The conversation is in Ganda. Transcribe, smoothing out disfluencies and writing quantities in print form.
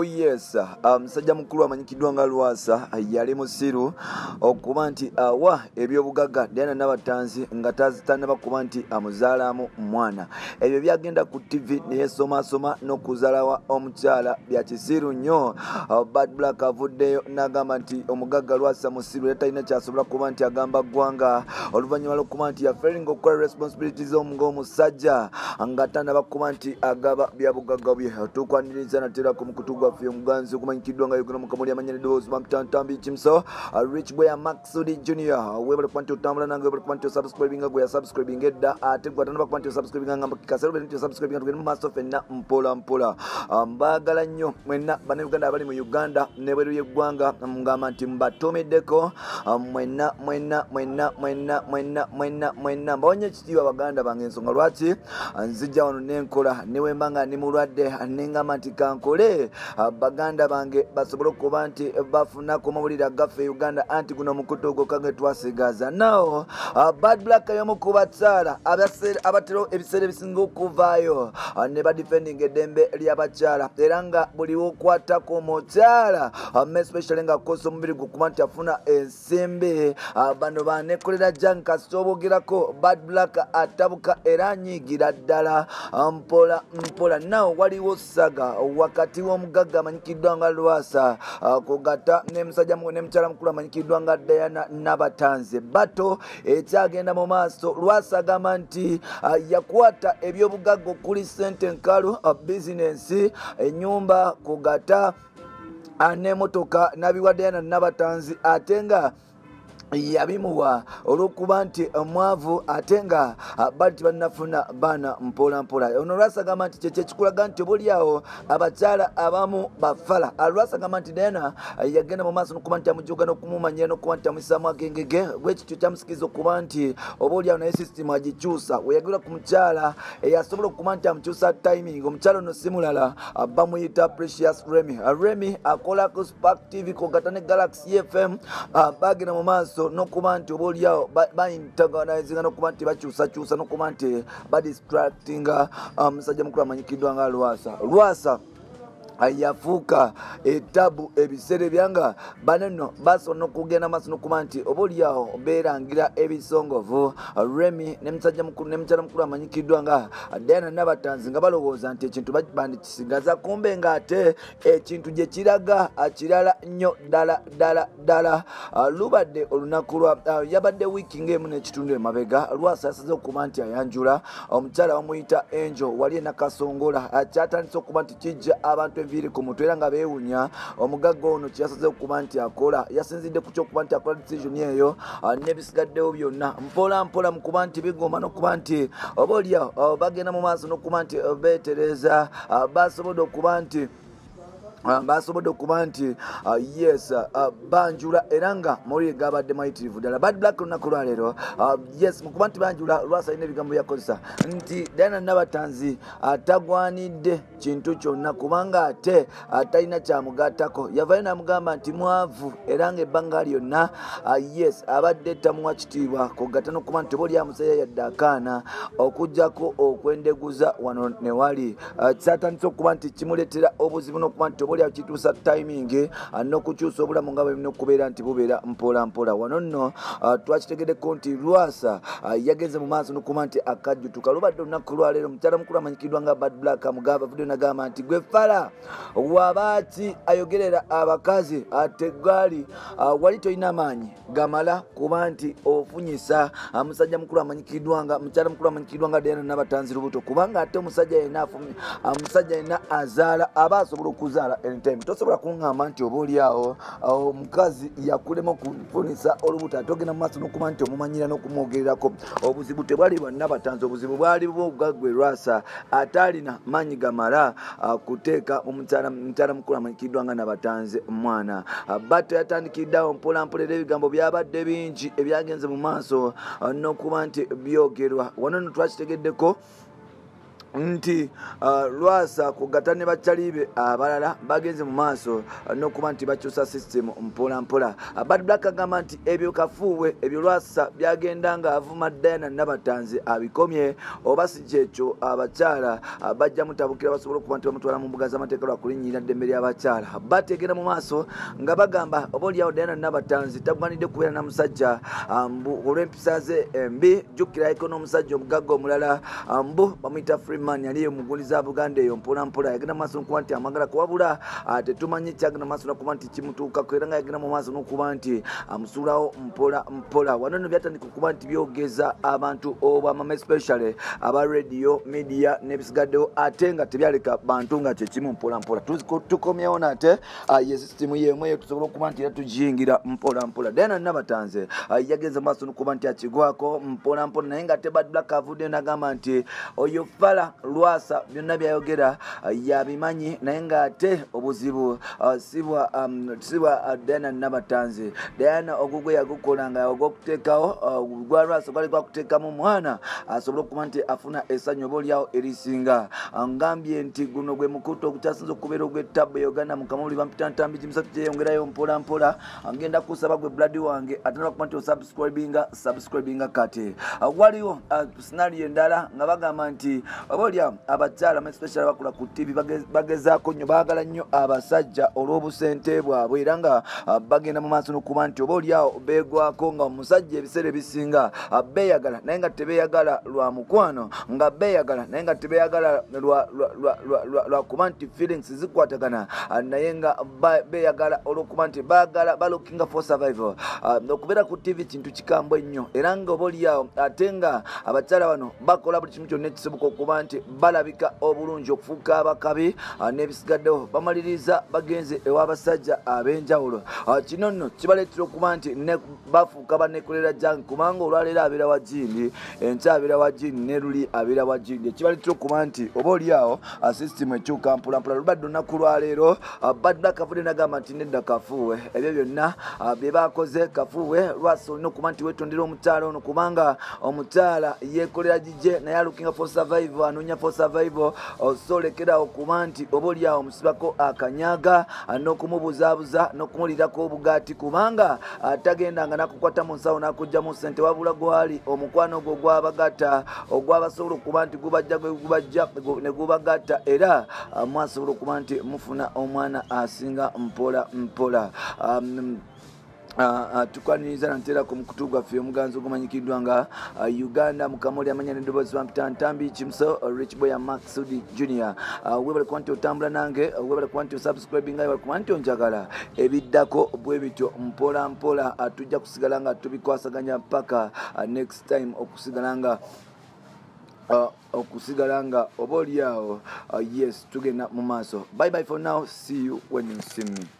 Oh yes, musajja mukulu amanyikiddwa nga Lwasa yali musiru okuba nti awa ebyobugagga Diana Nabatanzi nga tannaba kuba nti amuzaalamu mwana. Ebyo byagenda ku TV neyesomasoma n'okuzaalawa omukyala bya kisiru nnyo. Bad Black avuddeyo n'agamba nti omugagga Lwasa musiru era talina kyasobola kuba nti agamba ggwanga oluvannyuma lw'okuba nti yaferinga okukola responsibilities ng'omusajja nga tannaba kuba nti agaba bya bugagga bye. Tukwaniriza natera ku mukutu gwaffe omuganzi okumanyikiddwa nga Uganda mukamuli amanya n'eddoboozi bamutantambi kimso Rich Boy Maxudi Junior webale kuba nti otambula nange webale kuba nti osubscribinga gwe yasubscribinga edda ate gwe atanaba kuba nti osubscribinga ngamba kikasero bwe nti osubscribinga tugende mu maaso ffenna mpola mpola. Mbaagala nnyo mwenna bannayuganda abali mu Uganda n'ebweru y'eggwanga mugamba nti mbatomeddeko mwenna mbawonye ekitiibwa baganda bange ensonga lwaki nzijja wano n'enkola newe mbanga ndi mulwadde nengamba nti kankole baganda bange basobole okuba nti bafunako mawulire agaffe Uganda anti guno mukutu ogwo kange twasigaza nao Bad Black y'omu ku bakyala abatera ebiseera ebisinga okuvaayo ne badifendinga eddembe ly'abakyala era nga buli wokwatako omukyala especially nga akosa omubiri gwe kuba nti afuna ensimbi bano banekolera Jan kasita obogerako Bad Black atabuka era anyiigira ddala mpola mpola nao waliwo saga wakati w'omugagga amanyikiddwa nga Lwasa kugata n'emusajja n'emukyala mukulu amanyikiddwa nga Diana Nabatanzi bato ekyagenda mu maaso. Lwasa agamba nti yakwata ebyobugagga okuli ssente nkalu bizinensi ennyumba kugata n'emmotoka n'abiwa Diana Nabatanzi ate nga yabimuwa olw'okuba nti mwavu ate nga bali bannafuna baana mpola mpola. Ono Lwasa agamba nti kyekyo ekikulaga nti oboolyawo abakyala abamu bafala. Lwasa agamba nti Diana yagenda mu maaso n'okuba nti amujuga n'okumumanyira n'okuba nti amusaamu agengege bwekityo kyamusikiriza okuba nti oboolyawo naye sisitimu agikyusa weyagirwa ku mukyala eyasobola okuba nti amukyusa timing. Omukyala ono si mulala bamuyita Precious Remy akola ku Spark TV kogata ne Galaxy FM bagenda mu maaso n'okuba nti oboolyawo bayintaganizinga n'okuba nti bakyusakyusa n'okuba nti badistractinga musajja mukulu amanyikiddwa nga Lwasa yafuuka etabu ebiseera ebyanga baneno basobola okugenda maaso n'okuba nti oboolyawo beerangira ebisongovu. Remy n'emukyala mukulu amanyikiddwa nga Diana Nabatanzi nga balowooza nti ekintu bandikisigaza kumbe ng'ate ekintu gye kiraga kirala nnyo ddala. Lubadde olunaku yabadde wiiki ng'emu n'ekitundu emabega. Lwasa yasaze okuba nti ayanjula omukyala bamuyita Angel wali e Nakasongola kyatandise okuba nti kijja abantu enviiri ku mutwe era nga beewunya. Omugagga ono kyasaze okuba nti akola yasinzidde ku kyokuba nti akola decision eyo n'ebisigaddewo byonna mpola mpola mu kuba nti bigoma n'okuba nti oboolyawo bagenda mu maaso n'okuba nti beetereza basobodde okuba nti yes banjula era nga mawulire gabadde mayitirivu ddala. Bad Black olunaku lwaleero yes mukuba nti banjula Lwasa alina ebigambo byakozesa nti Diana Nabatanzi atagwanidde kintu kyonna kubanga ate atalina kyamugattako. Yavayo n'amugamba nti mwavu era nga ebbanga lyonna yes abadde tamuwa kitiibwa kugatta n'okuba nti oboolyawo musajja yadde akaana okuggyako okwendeguza wano ne wali kyatandise okuba nti kimuleetera obuzibu n'okuba nti oboolyawo kituusa timing n'okukyusa obulamu nga bwebina okubeera nti bubeera mpola mpola. Wano nno twakitegeddeko nti Lwasa yagenze mu maaso n'okuba nti akajjutuka. Lubadde olunaku lwaleero omukyala mukulu amanyikiddwa nga Bad Black amugamba vudde nagamba nti gwe fala wabaaki ayogerera abakazi ate gaali wali tolina amaanyi gamala kuba nti ofunyisa musajja mukulu amanyikiddwa nga mukyala mukulu amanyikiddwa nga Diana Nabatanzi lubuto kubanga ate omusajja yenna azaala aba asobola okuzaala anytime. Tosobola kuŋŋamba nti oboolyawo omukazi yakulema okufunisa olubuto ate ogenda mu maaso n'okuba nti omumanyira n'okumwogererako. Obuzibu tebwali bwa Nabatanzi, obuzibu bwali bw'obugagga Lwasa ataalina maanyi gamala kuteeka omukyala mukulu amanyikiddwa nga Nabatanzi mwana. Bato yatandikiddeawo mpola mpola era ebigambo byabadde bingi ebyagenze mu maaso n'okuba nti byogerwa. Wano nno twakitegeddeko nti Lwasa kugatane bachalibe abalala bagenze mu maaso n'okuba nti bakyusa system mpola mpola. Bad Black agamba nti ebyo kafuwe ebyo Lwasa byagenda nga avuma Diana Nabatanzi abikomye oba si kyekyo abakyala bajja mutabukira basobola okuba nti bamutwala mu mbuga z'amateeka lwa kulinnyirira ddembe ly'abakyala. Bategera mu maaso nga bagamba obaolyawo Diana Nabatanzi tagwanidde kubeera na musajja olw'empisa ze embi. Jjukirako n'omusajja omugagga omulala mbu bamuyita Freeman yali omuguliza Buganda eyo mpola mpola yagenda mu maaso n'okuba nti amagala kuwabula tetumanyi kyagenda mu maaso n'okuba nti kimutuukako era nga yagenda mu maaso n'okuba nti amusuulawo mpola mpola. Wano nno byatandika okuba nti byogeza abantu obwamama especially aba radio media n'ebisigaddewo ate nga tebyaleka bantu nga kyekimu mpola mpola. Tukomyewo nate ye system yemu eyo tusobola okuba nti era tugiyingira mpola mpola. Diana Nabatanzi yagenze mu maaso n'okuba nti akigwako mpola mpola naye nga te Bad Black avudde n'agamba nti oyo fala Lwasa byonna byayogera yabimanyi naye nga ate obuzibu sibwa Diana Nabatanzi. Diana ogugwe yagukola nga ogw'okuteekawo gwa Lwasa gwali gwakuteekamu mwana asobole okuba nti afuna essanyu oba olyawo erisinga. Ngambye nti guno gwe mukutu ogukyasinza okubeera ogw'ettabu Uganda Mukamuli bampita ntambi gimusatu gyeyongerayo mpola mpola. Ngenda kusaba gwe blood wange atandika okuba nti osubscribinga kati. Waliwo scenario endala nga bagamba nti obaolyawo abakyala especially bakula ku TV bagezaako nnyo baagala nnyo abasajja olw'obusente bwabwe era nga bagenda mu maaso n'okuba nti obaolyawo beegwako nga omusajja ebiseera ebisinga beeyagala naye nga tebeeyagala lwa mukwano nga beeyagala naye nga tebeeyagala lwa kuba nti feelings zikwatagana naye nga beeyagala olw'okuba nti baagala lookinga for survival. Okubeera ku TV kintu kikambwe nnyo era nga obaolyawo ate nga abakyala bano bakola buli kimu kyonna ekisoboka okuba nti balabika obulungi okufuuka abakabi n'ebisigaddewo bamaliriza bagenze ew'abasajja ab'enjawulo. Kino nno kibaleetera okuba nti bafuuka banekolera jange kubanga olwaleero abeera wa jindi enkya abeera wa jindi ne luli abeera wa jindi ekibaleetera okuba nti oba olyawo system ekyuka mpolampola. Lubadde olunaku lwaleero Bad Black avudde n'agamba nti nedda kafuuwe ebyo byonna bye baakoze kafuuwe Lwasa olina okuba nti weetondera omukyala ono kubanga omukyala yeekolera gije naye looking for survival anoonya for survival osolekerawo okuba nti oba olyawo omusibako akanyaaga n'okumubuzaabuza n'okumulirako obugaati kubanga tagenda nga nakukwata mu nsawo n'akugjamu ssente wabula gwali omukwano ogwo gwabagatta ogwabasobola okuba nti gubajja ne gubagatta era mwasobola okuba nti mufuna omwana asinga mpola mpola. Tukwaniriza ntera ku mukutu gwaffe omuganzi ogumanyikiddwa nga Uganda Mukamuli amanya n'eddoboozi bampita ntambi Kimso Rich Boy Maxudi Junior. Webale kuba nti otambula nange webale kuba nti osubscribinga webale kuba nti onjagala ebiddako bwe bityo mpola mpola. Tujja kusigala nga tubikwasaganya paka next time okusigala nga oba olyawo yes tugenda mu maaso. Bye bye for now, see you when you see me.